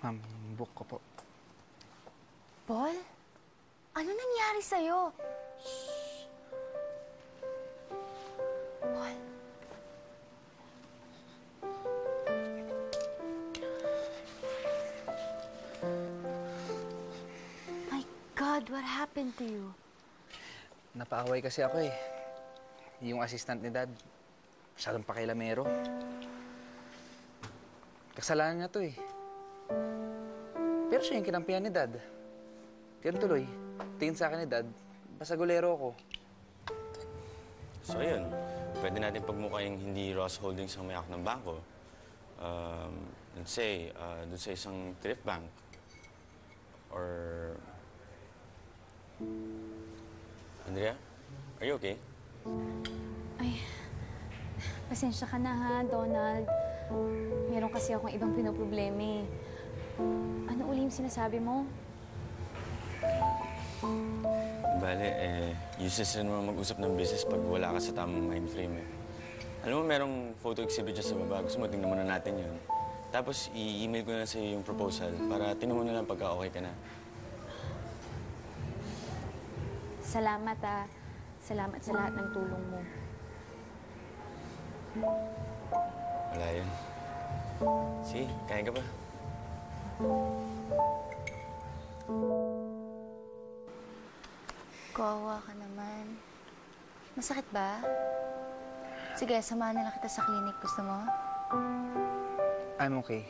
Ma'am, book ko po. Paul? Ano nangyari sa'yo? Paul? My God, what happened to you? Napaaway kasi ako eh. Yung assistant ni Dad, masyadong pakialamero. Kasalanan niya to eh. Pero siya yung kinampihan ni Dad. Kaya tuloy, tingin sa akin ni Dad, basagulero ako. So ayun, pwede natin pagmukhang hindi Ross Holdings ang may-ak ng bangko. Let's say, dun sa isang thrift bank. Or... Andrea, are you okay? Ay, pasensya ka na ha, Donald. Meron kasi akong ibang pinoproblema eh. Ano uli yung sinasabi mo? Bale, useless rin naman mag-usap ng business pag wala ka sa tamang mind frame eh. Alam mo, merong photo exhibit dyan sa baba. Gusto mo, tingnan muna natin yun. Tapos, i-email ko na sa'yo yung proposal para tingnan mo na lang pagka okay ka na. Salamat ah. Salamat sa lahat ng tulong mo. Wala yun. Sige, kain ka ba? Kawawa ka naman. Masakit ba? Sige, samahan na lang kita sa clinic. Gusto mo? I'm okay.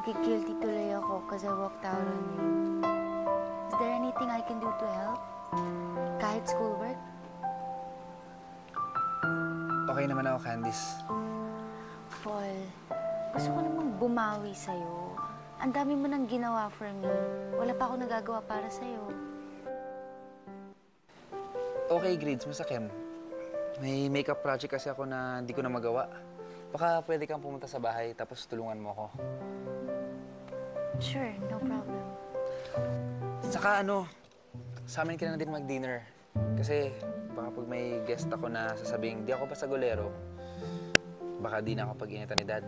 Nagigilty tuloy ako because I walked out on you. Is there anything I can do to help? Kahit schoolwork? Okay naman ako, Candice. Paul, gusto ko namang bumawi sa'yo. Ang dami mo nang ginawa for me. Wala pa ako nagagawa para sa'yo. Okay, grades, masakim. May makeup project kasi ako na hindi ko na magawa. Baka pwede kang pumunta sa bahay tapos tulungan mo ako. Sure, no problem. Saka sa amin ka na din mag-dinner. Kasi baka pag may guest ako na sasabing, di ako basagolero, baka di na ako pag-initan ni Dad.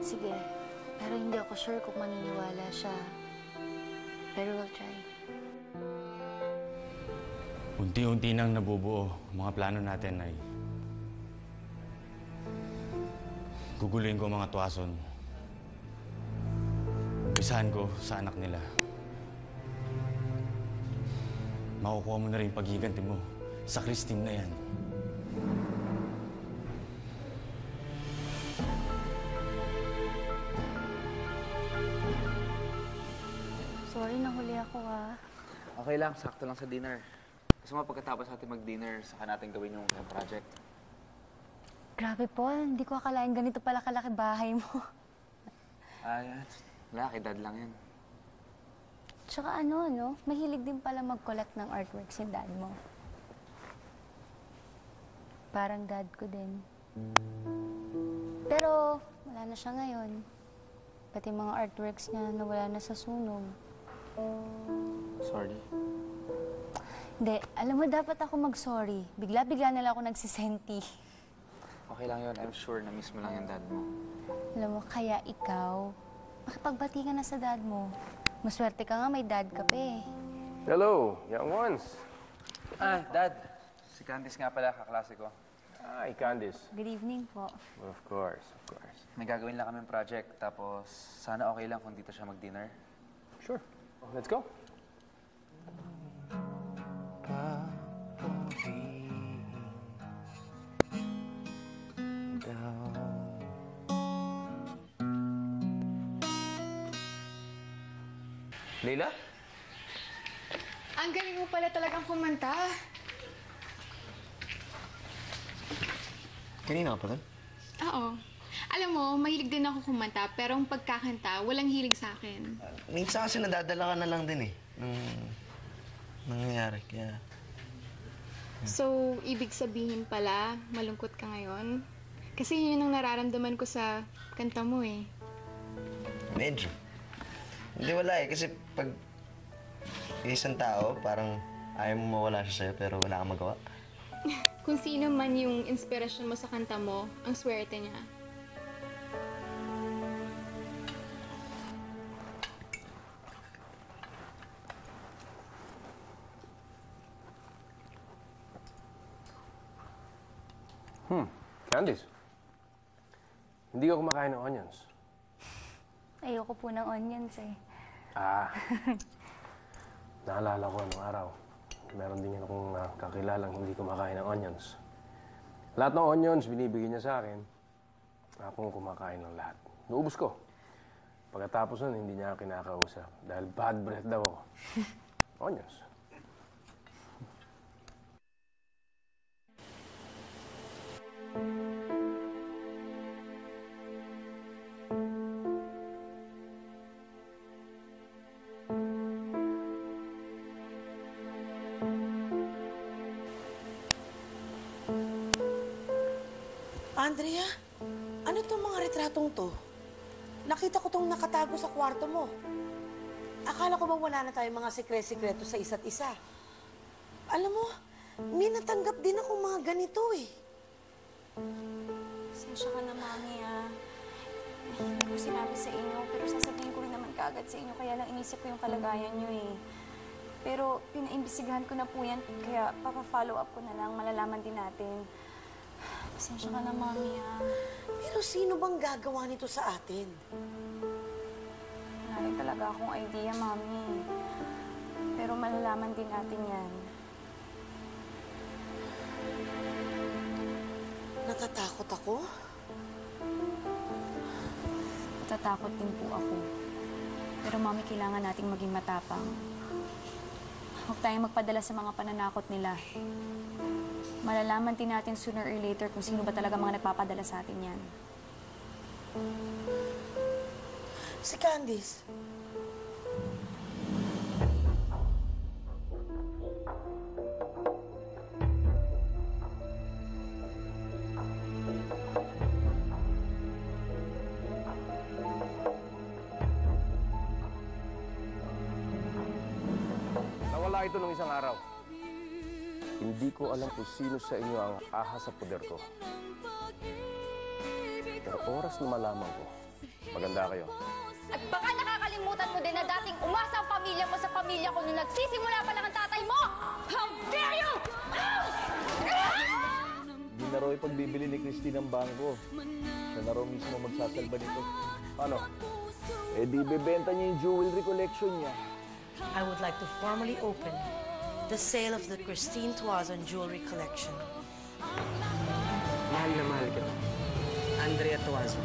Sige, pero hindi ako sure kung maniniwala siya. Pero we'll try. Unti-unti nang nabubuo ang mga plano natin ay guguluhin ko ang mga tuwason. Umpisahan ko sa anak nila. Makukuha mo na rin paghiganti mo sa Christine na yan. Sorry, nahuli ako Okay lang, sakto lang sa dinner. Gusto mo pagkatapos natin mag-dinner, saka natin gawin yung project. Grabe, Paul. Hindi ko akalain ganito pala kalaki bahay mo. Yan. Wala, kay Dad lang yan. Tsaka mahilig din pala mag-collect ng artworks yung dad mo. Parang dad ko din. Pero wala na siya ngayon. Pati mga artworks niya nawala na sa sunog. Sorry. Hindi, alam mo, dapat ako mag-sorry. Bigla-bigla na lang ako nagsisenti. Okay lang yun. I'm sure na-miss mo lang yung Dad mo. Alam mo, kaya ikaw, makipagbati ka na sa dad mo. Maswerte ka nga, may dad ka pa eh. Hello, young ones. Dad. Si Candice nga pala, kaklase ko. Hi, Candice. Good evening po. Of course, of course. May gagawin lang kami project, tapos sana okay lang kung dito siya mag-dinner. Sure. Let's go. Leila? Ang galing mo pala talagang kumanta. Kanina ka pa doon? Oo. Alam mo, mahilig din ako kumanta, pero ang pagkakanta, walang hilig sa akin. Minsan kasi nadadala ka na lang din eh. Nung nangyayari. Kaya... So, ibig sabihin pala, malungkot ka ngayon? Kasi yun ang nararamdaman ko sa kanta mo eh. Medyo. Hindi wala eh. Kasi pag isang tao, parang ayaw mo mawala siya sa'yo pero wala kang magawa. Kung sino man yung inspirasyon mo sa kanta mo, ang swerte niya. Candice, hindi ka kumakain ng onions. Ayoko po ng onions eh. Ah, naalala ko anong araw. Meron din akong kakilalang hindi kumakain ng onions. Lahat ng onions binibigyan niya sa akin. Akong kumakain ng lahat. Naubos ko. Pagkatapos nun, hindi niya ako kinakausap. Dahil bad breath daw ako. Onions. Andrea, ano tong mga retratong to? Nakita ko tong nakatago sa kwarto mo. Akala ko ba wala na tayong mga sekreto sa isa't isa? Alam mo, may natanggap din ako mga ganito eh. Pasensya ka na, Mami, ah. Hindi ko sinabi sa inyo, pero sasabihin ko rin naman kaagad sa inyo, kaya lang inisip ko yung kalagayan nyo eh. Pero pinaimbisigahan ko na po yan, kaya papa-follow up ko na lang, malalaman din natin. Pasensya ka na, Mami, ah. Pero sino bang gagawa nito sa atin? Wala rin talaga akong idea, Mami. Pero malalaman din natin yan. Natatakot ako? Natatakot din po ako. Pero, Mami, kailangan nating maging matapang. Huwag tayong magpadala sa mga pananakot nila. Malalaman din natin sooner or later kung sino ba talaga mga nagpapadala sa atin yan. Si Candice. Nawala ito nung isang araw. Hindi ko alam kung sino sa inyo ang ahas sa poder ko. Pero oras na malaman ko, maganda kayo. At baka nakakalimutan mo din na dating umasa ang pamilya mo sa pamilya ko nung nagsisimula pa lang ang tatay mo! How dare you! Hindi na raw ipagbibili ni Christine ang bangko. Siya na raw mismo magsasalba nito. Ano? Eh di bebenta niya yung jewelry collection niya. I would like to formally open the sale of the Christine Tuazon Jewelry Collection. Mahal na mahal kita. Andrea Tuazon.